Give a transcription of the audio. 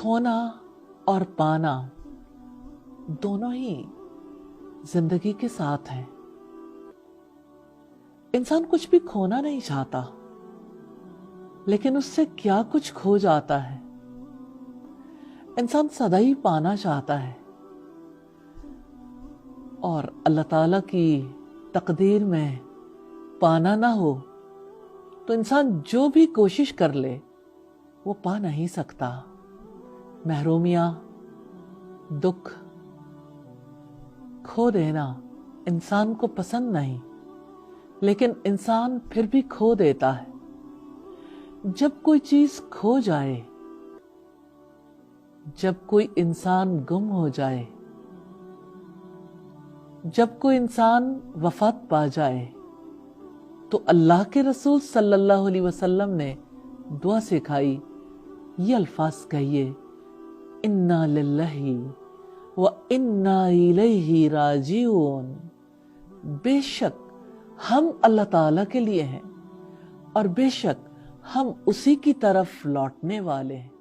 کھونا اور پانا دونوں ہی زندگی کے ساتھ ہیں۔ انسان کچھ بھی کھونا نہیں چاہتا، لیکن اس سے کیا کچھ کھو جاتا ہے۔ انسان سدا ہی پانا چاہتا ہے، اور اللہ تعالیٰ کی تقدیر میں پانا نہ ہو تو انسان جو بھی کوشش کر لے وہ پا نہیں سکتا۔ محرومیاں، دکھ، کھو دینا انسان کو پسند نہیں، لیکن انسان پھر بھی کھو دیتا ہے۔ جب کوئی چیز کھو جائے، جب کوئی انسان گم ہو جائے، جب کوئی انسان وفات پا جائے، تو اللہ کے رسول صلی اللہ علیہ وسلم نے دعا سکھائی، یہ الفاظ کہیے، انا للہ وانا الیہ راجعون۔ بے شک ہم اللہ تعالیٰ کے لیے ہیں، اور بے شک ہم اسی کی طرف لوٹنے والے ہیں۔